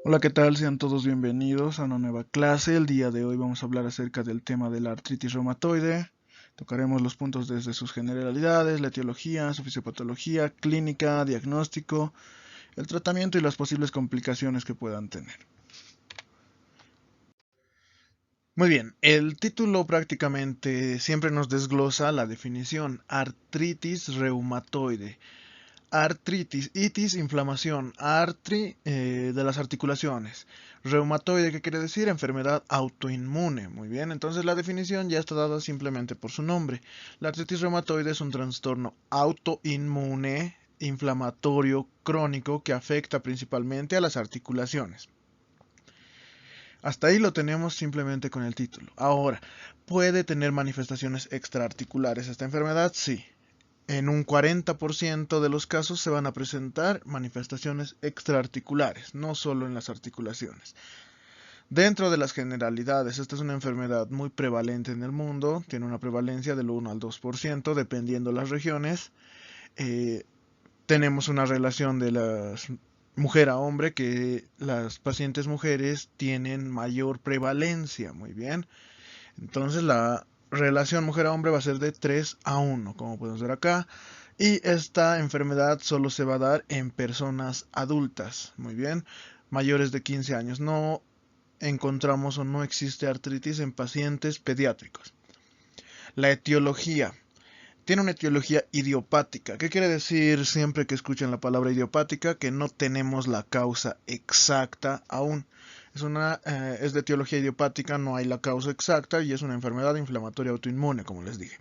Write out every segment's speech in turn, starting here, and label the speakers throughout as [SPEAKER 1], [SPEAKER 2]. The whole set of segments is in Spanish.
[SPEAKER 1] Hola, ¿qué tal? Sean todos bienvenidos a una nueva clase. El día de hoy vamos a hablar acerca del tema de la artritis reumatoide. Tocaremos los puntos desde sus generalidades, la etiología, su fisiopatología, clínica, diagnóstico, el tratamiento y las posibles complicaciones que puedan tener. Muy bien, el título prácticamente siempre nos desglosa la definición: artritis reumatoide. Artritis, itis, inflamación, de las articulaciones. Reumatoide, ¿qué quiere decir? Enfermedad autoinmune. Muy bien, entonces la definición ya está dada simplemente por su nombre. La artritis reumatoide es un trastorno autoinmune, inflamatorio, crónico, que afecta principalmente a las articulaciones. Hasta ahí lo tenemos simplemente con el título. Ahora, ¿puede tener manifestaciones extraarticulares esta enfermedad? Sí. En un 40% de los casos se van a presentar manifestaciones extraarticulares, no solo en las articulaciones. Dentro de las generalidades, esta es una enfermedad muy prevalente en el mundo, tiene una prevalencia del 1 al 2%, dependiendo las regiones. Eh, Tenemos una relación de las mujer a hombre, que las pacientes mujeres tienen mayor prevalencia, muy bien. Entonces la relación mujer a hombre va a ser de 3 a 1, como podemos ver acá. Y esta enfermedad solo se va a dar en personas adultas, muy bien, mayores de 15 años. No encontramos o no existe artritis en pacientes pediátricos. La etiología. Tiene una etiología idiopática. ¿Qué quiere decir siempre que escuchen la palabra idiopática? Que no tenemos la causa exacta aún. Es de etiología idiopática, no hay la causa exacta y es una enfermedad inflamatoria autoinmune, como les dije.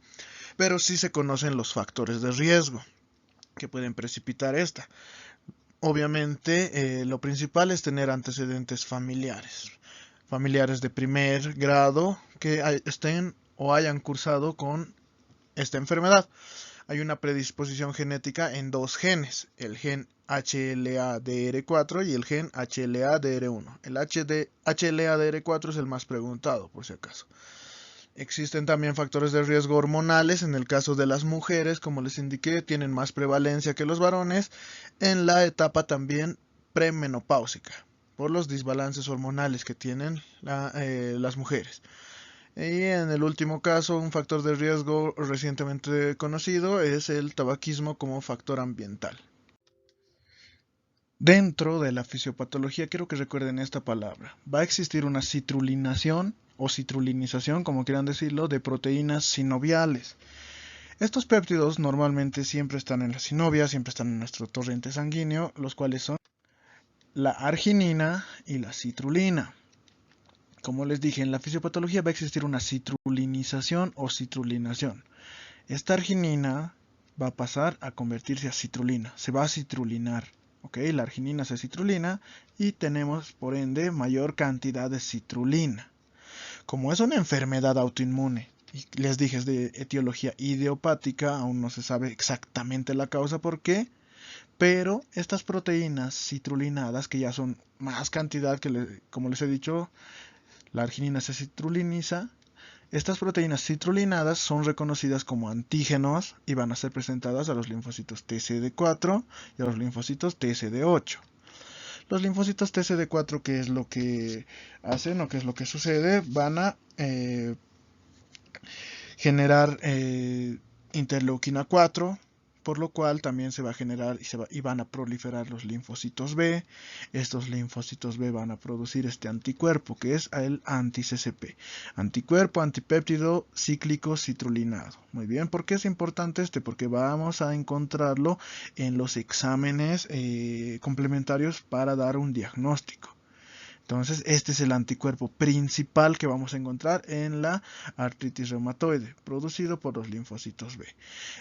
[SPEAKER 1] Pero sí se conocen los factores de riesgo que pueden precipitar esta. Obviamente, lo principal es tener antecedentes familiares. Familiares de primer grado que estén o hayan cursado con esta enfermedad. Hay una predisposición genética en dos genes, el gen HLA-DR4 y el gen HLA-DR1. El HLA-DR4 es el más preguntado, por si acaso. Existen también factores de riesgo hormonales. En el caso de las mujeres, como les indiqué, tienen más prevalencia que los varones en la etapa también premenopáusica, por los desbalances hormonales que tienen las mujeres. Y en el último caso, un factor de riesgo recientemente conocido es el tabaquismo como factor ambiental. Dentro de la fisiopatología, quiero que recuerden esta palabra. Va a existir una citrulinación o citrulinización, como quieran decirlo, de proteínas sinoviales. Estos péptidos normalmente siempre están en la sinovia, siempre están en nuestro torrente sanguíneo, los cuales son la arginina y la citrulina. Como les dije, en la fisiopatología va a existir una citrulinización o citrulinación. Esta arginina va a pasar a convertirse a citrulina, se va a citrulinar. ¿Ok? La arginina se citrulina y tenemos por ende mayor cantidad de citrulina. Como es una enfermedad autoinmune, y les dije es de etiología idiopática, aún no se sabe exactamente la causa por qué, pero estas proteínas citrulinadas, que ya son más cantidad que, como les he dicho, la arginina se citruliniza. Estas proteínas citrulinadas son reconocidas como antígenos y van a ser presentadas a los linfocitos TCD4 y a los linfocitos TCD8. Los linfocitos TCD4, ¿qué es lo que hacen o qué es lo que sucede? Van a generar interleuquina 4, por lo cual también se va a generar y van a proliferar los linfocitos B. Estos linfocitos B van a producir este anticuerpo, que es el anti-CCP. Anticuerpo, antipéptido cíclico citrulinado. Muy bien, ¿por qué es importante este? Porque vamos a encontrarlo en los exámenes complementarios para dar un diagnóstico. Entonces, este es el anticuerpo principal que vamos a encontrar en la artritis reumatoide, producido por los linfocitos B.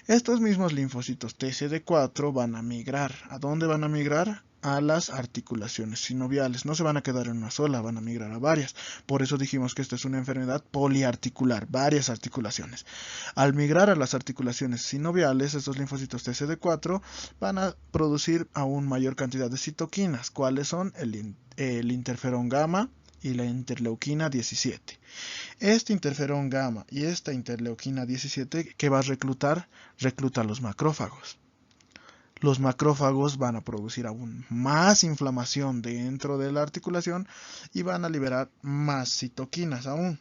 [SPEAKER 1] Estos mismos linfocitos TCD4 van a migrar. ¿A dónde van a migrar? A las articulaciones sinoviales. No se van a quedar en una sola, van a migrar a varias. Por eso dijimos que esta es una enfermedad poliarticular, varias articulaciones. Al migrar a las articulaciones sinoviales, estos linfocitos TCD4 van a producir aún mayor cantidad de citoquinas. ¿Cuáles son? El interferón gamma y la interleuquina 17. Este interferón gamma y esta interleuquina 17, ¿qué va a reclutar? Recluta los macrófagos. los macrófagos van a producir aún más inflamación dentro de la articulación y van a liberar más citoquinas aún.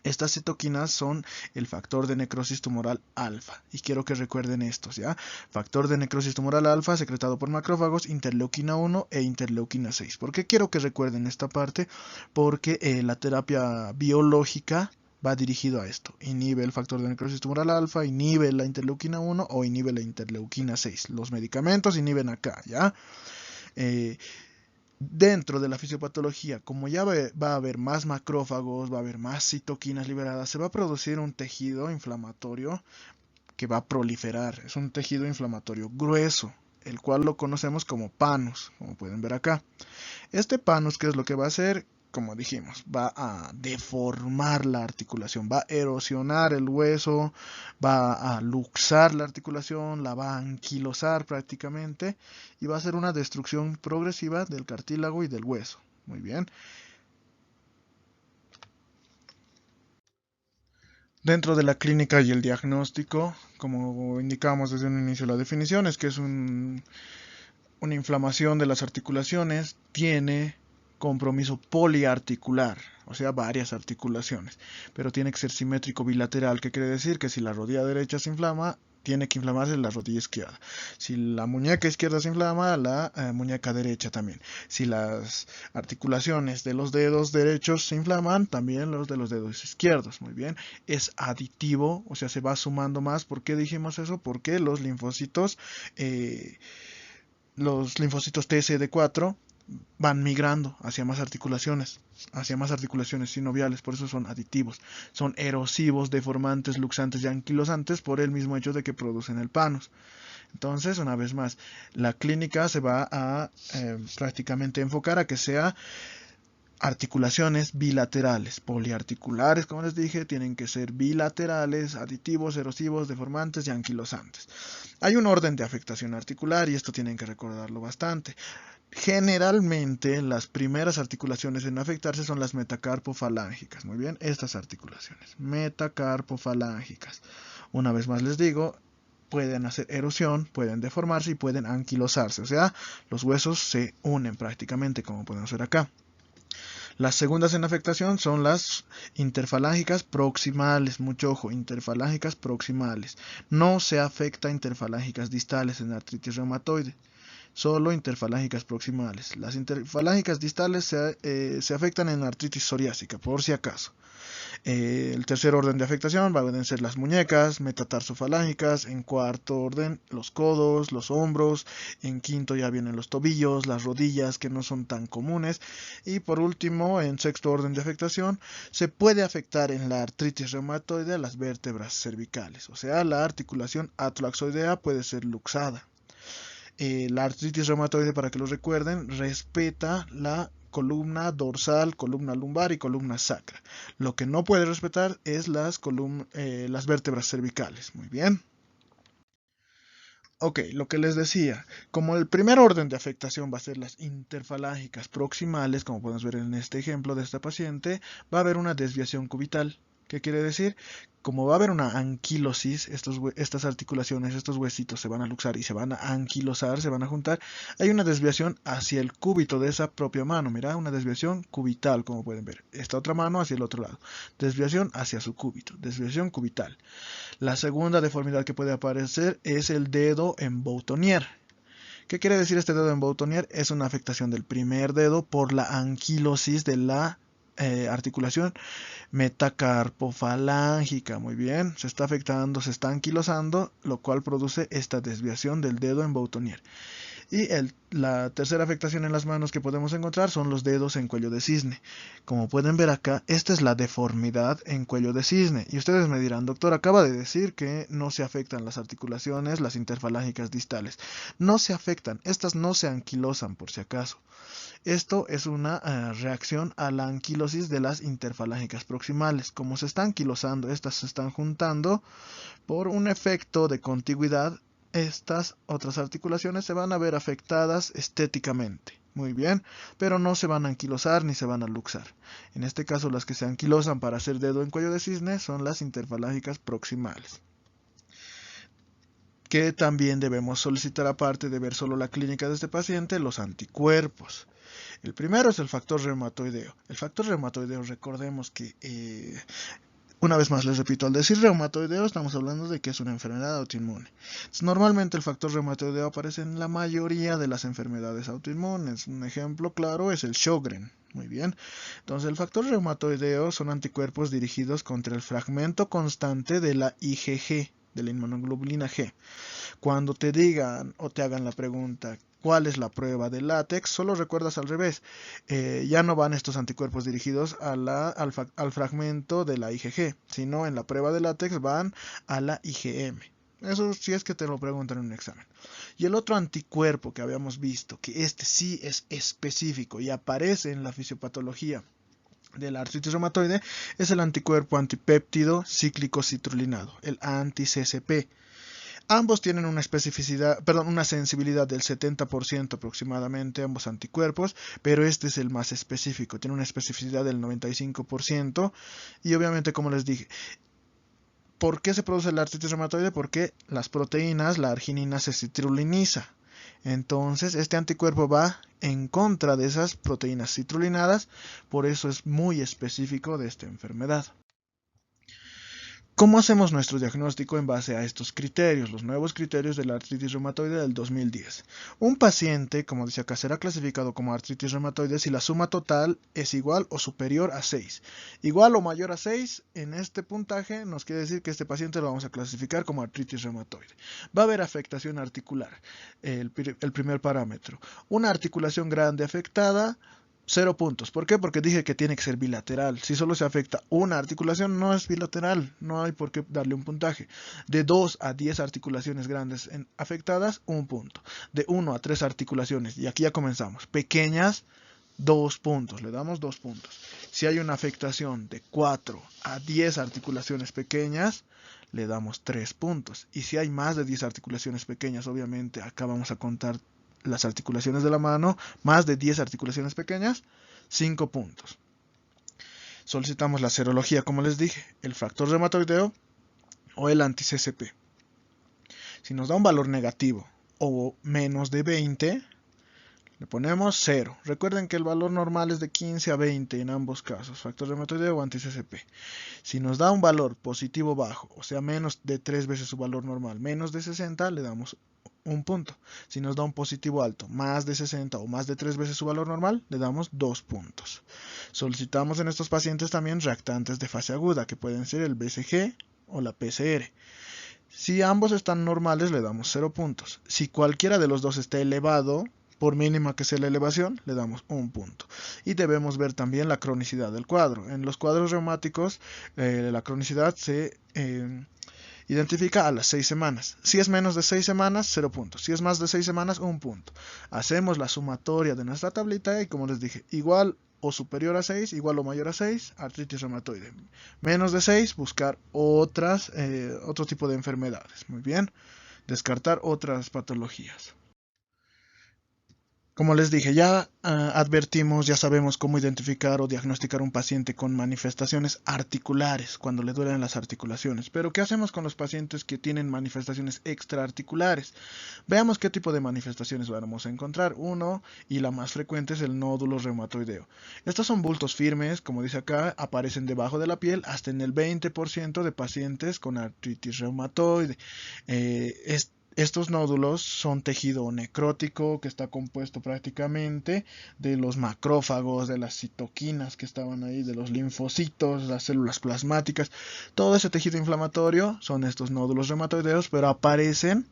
[SPEAKER 1] Estas citoquinas son el factor de necrosis tumoral alfa. Y quiero que recuerden estos, ¿ya? Factor de necrosis tumoral alfa secretado por macrófagos, interleuquina 1 e interleuquina 6. ¿Por qué quiero que recuerden esta parte? Porque la terapia biológica va dirigido a esto. Inhibe el factor de necrosis tumoral alfa, inhibe la interleuquina 1 o inhibe la interleuquina 6. Los medicamentos inhiben acá, ¿ya? Dentro de la fisiopatología, como ya va a haber más macrófagos, va a haber más citoquinas liberadas, se va a producir un tejido inflamatorio que va a proliferar. Es un tejido inflamatorio grueso, el cual lo conocemos como panus, como pueden ver acá. Este panus, ¿qué es lo que va a hacer? Como dijimos, va a deformar la articulación, va a erosionar el hueso, va a luxar la articulación, la va a anquilosar prácticamente y va a hacer una destrucción progresiva del cartílago y del hueso. Muy bien. Dentro de la clínica y el diagnóstico, como indicamos desde un inicio la definición, es que es una inflamación de las articulaciones, tiene compromiso poliarticular, o sea, varias articulaciones, pero tiene que ser simétrico bilateral, que quiere decir que si la rodilla derecha se inflama, tiene que inflamarse la rodilla izquierda. Si la muñeca izquierda se inflama, la muñeca derecha también. Si las articulaciones de los dedos derechos se inflaman, también los de los dedos izquierdos. Muy bien. Es aditivo, o sea, se va sumando más. ¿Por qué dijimos eso? Porque los linfocitos TSD4 van migrando hacia más articulaciones sinoviales, por eso son aditivos, son erosivos, deformantes, luxantes y anquilosantes por el mismo hecho de que producen el panus. Entonces, una vez más, la clínica se va a prácticamente enfocar a que sea articulaciones bilaterales, poliarticulares, como les dije, tienen que ser bilaterales, aditivos, erosivos, deformantes y anquilosantes. Hay un orden de afectación articular y esto tienen que recordarlo bastante. Generalmente las primeras articulaciones en afectarse son las metacarpofalángicas. Muy bien, estas articulaciones, metacarpofalángicas. Una vez más les digo, pueden hacer erosión, pueden deformarse y pueden anquilosarse. O sea, los huesos se unen prácticamente, como podemos ver acá. Las segundas en afectación son las interfalángicas proximales. Mucho ojo, interfalángicas proximales. No se afecta interfalángicas distales en artritis reumatoide. Solo interfalángicas proximales. Las interfalángicas distales se afectan en artritis psoriásica, por si acaso. El tercer orden de afectación van a ser las muñecas, metatarsofalángicas. En cuarto orden, los codos, los hombros. En quinto ya vienen los tobillos, las rodillas, que no son tan comunes. Y por último, en sexto orden de afectación, se puede afectar en la artritis reumatoide las vértebras cervicales. O sea, la articulación atlaxoidea puede ser luxada. La artritis reumatoide, para que lo recuerden, respeta la columna dorsal, columna lumbar y columna sacra. Lo que no puede respetar es las vértebras cervicales. Muy bien. Ok, lo que les decía, como el primer orden de afectación va a ser las interfalángicas proximales, como podemos ver en este ejemplo de esta paciente, va a haber una desviación cubital. ¿Qué quiere decir? Como va a haber una anquilosis, estas articulaciones, estos huesitos se van a luxar y se van a anquilosar, se van a juntar, hay una desviación hacia el cúbito de esa propia mano, mira, una desviación cubital, como pueden ver. Esta otra mano hacia el otro lado. Desviación hacia su cúbito, desviación cubital. La segunda deformidad que puede aparecer es el dedo en boutonniere. ¿Qué quiere decir este dedo en boutonniere? Es una afectación del primer dedo por la anquilosis de la articulación metacarpofalángica. Muy bien, se está afectando, se está anquilosando, lo cual produce esta desviación del dedo en boutonniere. Y la tercera afectación en las manos que podemos encontrar son los dedos en cuello de cisne. Como pueden ver acá, esta es la deformidad en cuello de cisne. Y ustedes me dirán, doctor, acaba de decir que no se afectan las articulaciones, las interfalángicas distales. No se afectan, estas no se anquilosan por si acaso. Esto es una reacción a la anquilosis de las interfalángicas proximales. Como se están anquilosando, estas se están juntando por un efecto de contigüidad. Estas otras articulaciones se van a ver afectadas estéticamente. Muy bien, pero no se van a anquilosar ni se van a luxar. En este caso, las que se anquilosan para hacer dedo en cuello de cisne son las interfalángicas proximales. que también debemos solicitar, aparte de ver solo la clínica de este paciente, los anticuerpos. El primero es el factor reumatoideo. El factor reumatoideo, recordemos que, una vez más les repito, al decir reumatoideo estamos hablando de que es una enfermedad autoinmune. Entonces, normalmente el factor reumatoideo aparece en la mayoría de las enfermedades autoinmunes. Un ejemplo claro es el Sjögren. Muy bien. Entonces el factor reumatoideo son anticuerpos dirigidos contra el fragmento constante de la IgG, de la inmunoglobulina G. Cuando te digan o te hagan la pregunta ¿cuál es la prueba de látex? Solo recuerdas al revés. Ya no van estos anticuerpos dirigidos al fragmento de la IgG, sino en la prueba de látex van a la IgM. Eso sí es que te lo preguntan en un examen. Y el otro anticuerpo que habíamos visto, que este sí es específico y aparece en la fisiopatología de la artritis reumatoide, es el anticuerpo antipéptido cíclico citrulinado, el anti-CCP. Ambos tienen una sensibilidad del 70% aproximadamente, ambos anticuerpos, pero este es el más específico, tiene una especificidad del 95% y obviamente, como les dije, ¿por qué se produce la artritis reumatoide? Porque las proteínas, la arginina se citruliniza. Entonces, este anticuerpo va en contra de esas proteínas citrulinadas, por eso es muy específico de esta enfermedad. ¿Cómo hacemos nuestro diagnóstico en base a estos criterios, los nuevos criterios de la artritis reumatoide del 2010? Un paciente, como dice acá, será clasificado como artritis reumatoide si la suma total es igual o superior a 6. Igual o mayor a 6, en este puntaje nos quiere decir que este paciente lo vamos a clasificar como artritis reumatoide. Va a haber afectación articular, el primer parámetro. Una articulación grande afectada, 0 puntos. ¿Por qué? Porque dije que tiene que ser bilateral. Si solo se afecta una articulación, no es bilateral. No hay por qué darle un puntaje. De 2 a 10 articulaciones grandes afectadas, 1 punto. De 1 a 3 articulaciones, y aquí ya comenzamos, pequeñas, 2 puntos. Le damos 2 puntos. Si hay una afectación de 4 a 10 articulaciones pequeñas, le damos 3 puntos. Y si hay más de 10 articulaciones pequeñas, obviamente acá vamos a contar las articulaciones de la mano, más de 10 articulaciones pequeñas, 5 puntos. Solicitamos la serología, como les dije, el factor reumatoideo o el anti-CCP. Si nos da un valor negativo o menos de 20, le ponemos 0. Recuerden que el valor normal es de 15 a 20 en ambos casos, factor reumatoideo o anti-CCP. Si nos da un valor positivo bajo, o sea, menos de 3 veces su valor normal, menos de 60, le damos 1 punto. Si nos da un positivo alto, más de 60 o más de 3 veces su valor normal, le damos 2 puntos. Solicitamos en estos pacientes también reactantes de fase aguda, que pueden ser el BCG o la PCR. Si ambos están normales, le damos 0 puntos. Si cualquiera de los dos está elevado, por mínima que sea la elevación, le damos 1 punto. Y debemos ver también la cronicidad del cuadro. En los cuadros reumáticos, la cronicidad se identifica a las 6 semanas. Si es menos de 6 semanas, 0 puntos. Si es más de 6 semanas, 1 punto. Hacemos la sumatoria de nuestra tablita y, como les dije, igual o superior a 6, igual o mayor a 6, artritis reumatoide. Menos de 6, buscar otro tipo de enfermedades. Muy bien. Descartar otras patologías. Como les dije, ya advertimos, ya sabemos cómo identificar o diagnosticar un paciente con manifestaciones articulares, cuando le duelen las articulaciones. Pero, ¿qué hacemos con los pacientes que tienen manifestaciones extraarticulares? Veamos qué tipo de manifestaciones vamos a encontrar. Uno, y la más frecuente, es el nódulo reumatoideo. Estos son bultos firmes, como dice acá, aparecen debajo de la piel hasta en el 20% de pacientes con artritis reumatoide. Estos nódulos son tejido necrótico que está compuesto prácticamente de los macrófagos, de las citoquinas que estaban ahí, de los linfocitos, las células plasmáticas. Todo ese tejido inflamatorio son estos nódulos reumatoideos, pero aparecen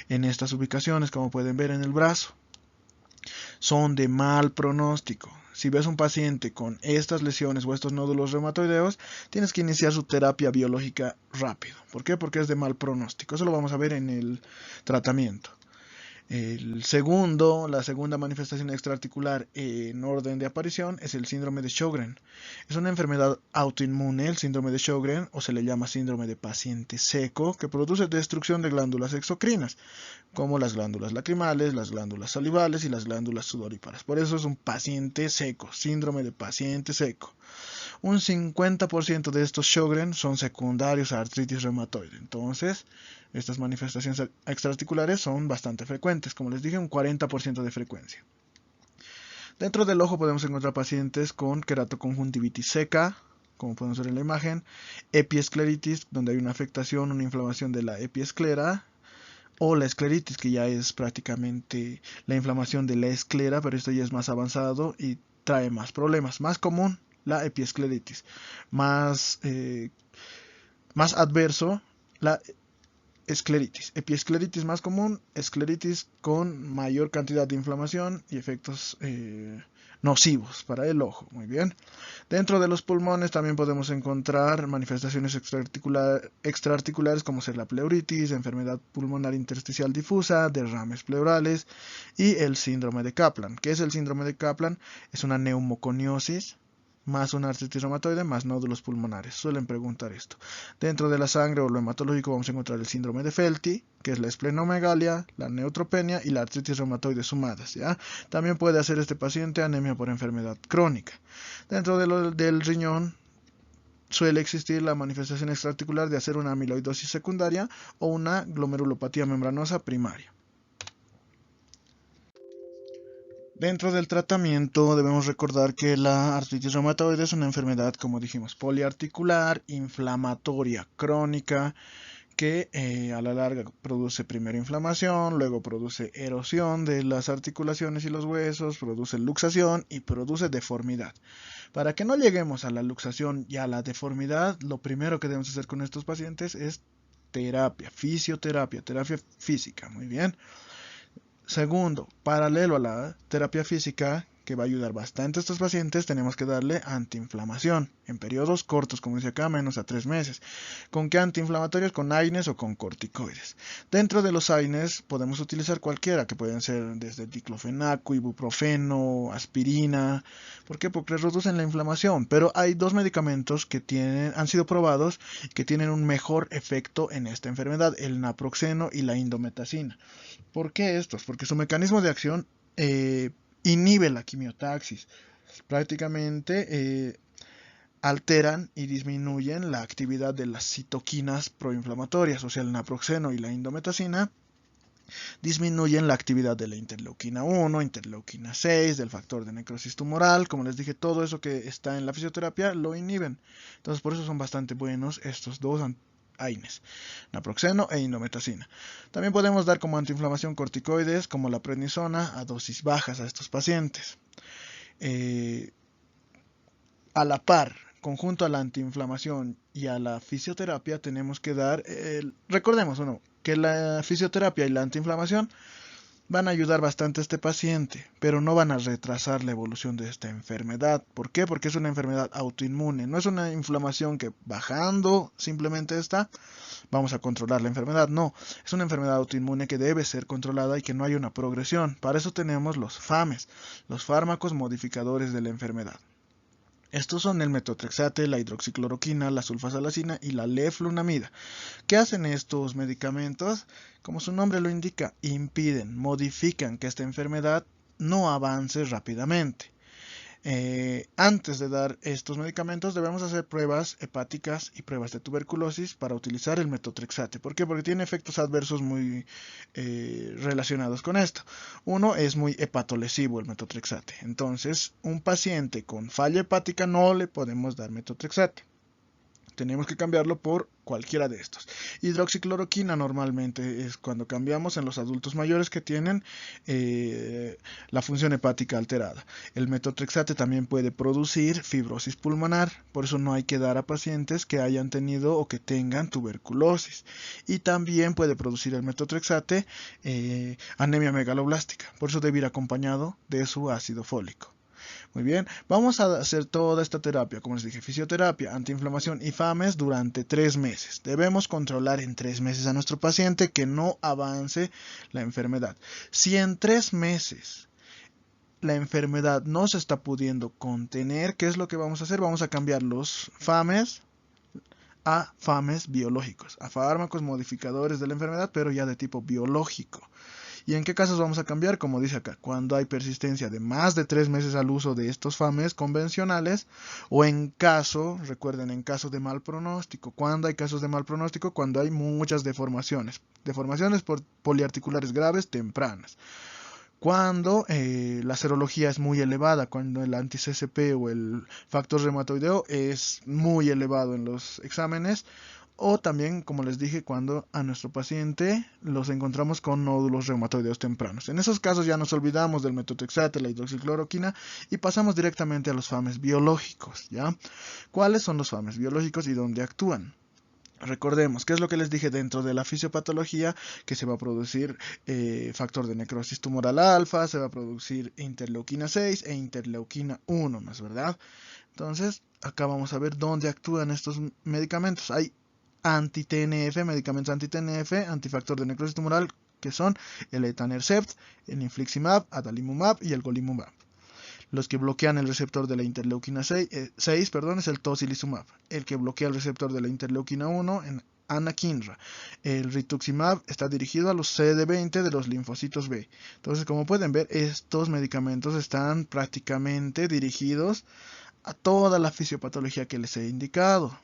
[SPEAKER 1] en estas ubicaciones, como pueden ver en el brazo. Son de mal pronóstico. Si ves un paciente con estas lesiones o estos nódulos reumatoideos, tienes que iniciar su terapia biológica rápido. ¿Por qué? Porque es de mal pronóstico. Eso lo vamos a ver en el tratamiento. La segunda manifestación extraarticular en orden de aparición es el síndrome de Sjögren. Es una enfermedad autoinmune, el síndrome de Sjögren, o se le llama síndrome de paciente seco, que produce destrucción de glándulas exocrinas, como las glándulas lacrimales, las glándulas salivales y las glándulas sudoríparas. Por eso es un paciente seco, síndrome de paciente seco. Un 50% de estos Sjögren son secundarios a artritis reumatoide. Entonces, Estas manifestaciones extraarticulares son bastante frecuentes, como les dije, un 40% de frecuencia. Dentro del ojo podemos encontrar pacientes con queratoconjuntivitis seca, como podemos ver en la imagen, epiescleritis, donde hay una afectación, una inflamación de la epiesclera, o la escleritis, que ya es prácticamente la inflamación de la esclera, pero esto ya es más avanzado y trae más problemas. Más común, la epiescleritis. Más adverso, la escleritis. Epiescleritis más común, escleritis con mayor cantidad de inflamación y efectos nocivos para el ojo. Muy bien. Dentro de los pulmones también podemos encontrar manifestaciones extraarticulares como ser la pleuritis, enfermedad pulmonar intersticial difusa, derrames pleurales y el síndrome de Kaplan. ¿Qué es el síndrome de Kaplan? Es una neumoconiosis más una artritis reumatoide más nódulos pulmonares. Suelen preguntar esto. Dentro de la sangre o lo hematológico vamos a encontrar el síndrome de Felty, que es la esplenomegalia, la neutropenia y la artritis reumatoide sumadas, ¿ya? También puede hacer este paciente anemia por enfermedad crónica. Dentro del riñón suele existir la manifestación extraarticular de hacer una amiloidosis secundaria o una glomerulopatía membranosa primaria. Dentro del tratamiento debemos recordar que la artritis reumatoide es una enfermedad, como dijimos, poliarticular, inflamatoria, crónica, que a la larga produce primero inflamación, luego produce erosión de las articulaciones y los huesos, produce luxación y produce deformidad. Para que no lleguemos a la luxación y a la deformidad, lo primero que debemos hacer con estos pacientes es terapia, fisioterapia, terapia física. Muy bien. Segundo, paralelo a la terapia física, que va a ayudar bastante a estos pacientes, tenemos que darle antiinflamación en periodos cortos, como dice acá, menos a 3 meses. ¿Con qué antiinflamatorios? Con AINES o con corticoides. Dentro de los AINES podemos utilizar cualquiera, que pueden ser desde diclofenaco, ibuprofeno, aspirina. ¿Por qué? Porque reducen la inflamación. Pero hay dos medicamentos que han sido probados que tienen un mejor efecto en esta enfermedad, el naproxeno y la indometacina. ¿Por qué estos? Porque su mecanismo de acción inhibe la quimiotaxis. Prácticamente alteran y disminuyen la actividad de las citoquinas proinflamatorias, o sea, el naproxeno y la indometacina disminuyen la actividad de la interleuquina 1, interleuquina 6, del factor de necrosis tumoral. Como les dije, todo eso que está en la fisioterapia lo inhiben. Entonces, por eso son bastante buenos estos dos AINES, naproxeno e indometacina. También podemos dar como antiinflamación corticoides como la prednisona a dosis bajas a estos pacientes. A la par, conjunto a la antiinflamación y a la fisioterapia, tenemos que dar, recordemos que la fisioterapia y la antiinflamación van a ayudar bastante a este paciente, pero no van a retrasar la evolución de esta enfermedad. ¿Por qué? Porque es una enfermedad autoinmune, no es una inflamación que bajando simplemente vamos a controlar la enfermedad. No, es una enfermedad autoinmune que debe ser controlada y que no hay una progresión. Para eso tenemos los FAMES, los fármacos modificadores de la enfermedad. Estos son el metotrexate, la hidroxicloroquina, la sulfasalacina y la leflunomida. ¿Qué hacen estos medicamentos? Como su nombre lo indica, impiden, modifican que esta enfermedad no avance rápidamente. Antes de dar estos medicamentos debemos hacer pruebas hepáticas y pruebas de tuberculosis para utilizar el metotrexate. ¿Por qué? Porque tiene efectos adversos muy relacionados con esto. Uno, es muy hepatolesivo el metotrexate. Entonces, un paciente con falla hepática no le podemos dar metotrexate. Tenemos que cambiarlo por cualquiera de estos. Hidroxicloroquina normalmente es cuando cambiamos en los adultos mayores que tienen la función hepática alterada. El metotrexate también puede producir fibrosis pulmonar, por eso no hay que dar a pacientes que hayan tenido o que tengan tuberculosis. Y también puede producir el metotrexate anemia megaloblástica, por eso debe ir acompañado de su ácido fólico. Muy bien, vamos a hacer toda esta terapia, como les dije, fisioterapia, antiinflamación y FAMES durante 3 meses. Debemos controlar en 3 meses a nuestro paciente que no avance la enfermedad. Si en 3 meses la enfermedad no se está pudiendo contener, ¿qué es lo que vamos a hacer? Vamos a cambiar los FAMES a FAMES biológicos, a fármacos modificadores de la enfermedad, pero ya de tipo biológico. ¿Y en qué casos vamos a cambiar? Como dice acá, cuando hay persistencia de más de 3 meses al uso de estos FAMES convencionales, o en caso, recuerden, en caso de mal pronóstico. ¿Cuándo hay casos de mal pronóstico? Cuando hay muchas deformaciones por poliarticulares graves tempranas. Cuando la serología es muy elevada, cuando el anti-CCP o el factor reumatoideo es muy elevado en los exámenes, o también, como les dije, cuando a nuestro paciente los encontramos con nódulos reumatoideos tempranos. En esos casos ya nos olvidamos del metotrexato, la hidroxicloroquina y pasamos directamente a los FAMES biológicos, ¿ya? ¿Cuáles son los FAMES biológicos y dónde actúan? Recordemos, ¿qué es lo que les dije dentro de la fisiopatología? Que se va a producir factor de necrosis tumoral alfa, se va a producir interleuquina 6 e interleuquina 1, ¿no es verdad? Entonces, acá vamos a ver dónde actúan estos medicamentos. Hay anti-TNF, medicamentos anti-TNF, antifactor de necrosis tumoral, que son el etanercept, el infliximab, adalimumab y el golimumab. Los que bloquean el receptor de la interleuquina 6, es el tocilizumab. El que bloquea el receptor de la interleuquina 1 en anakinra. El rituximab está dirigido a los CD20 de los linfocitos B. Entonces, como pueden ver, estos medicamentos están prácticamente dirigidos a toda la fisiopatología que les he indicado.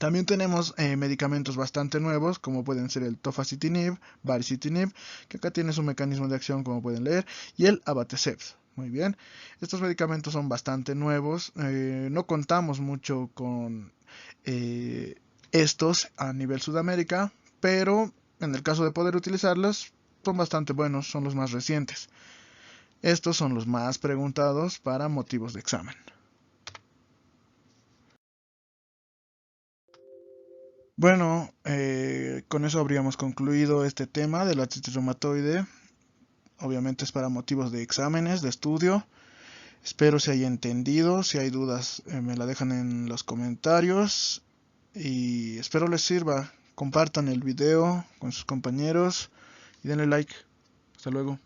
[SPEAKER 1] También tenemos medicamentos bastante nuevos, como pueden ser el tofacitinib, baricitinib, que acá tiene su mecanismo de acción, como pueden leer, y el abatacept. Muy bien, estos medicamentos son bastante nuevos, no contamos mucho con estos a nivel Sudamérica, pero en el caso de poder utilizarlos, son bastante buenos, son los más recientes. Estos son los más preguntados para motivos de examen. Bueno, con eso habríamos concluido este tema de la artritis reumatoide. Obviamente es para motivos de exámenes, de estudio. Espero se haya entendido. Si hay dudas, me la dejan en los comentarios. Y espero les sirva. Compartan el video con sus compañeros y denle like. Hasta luego.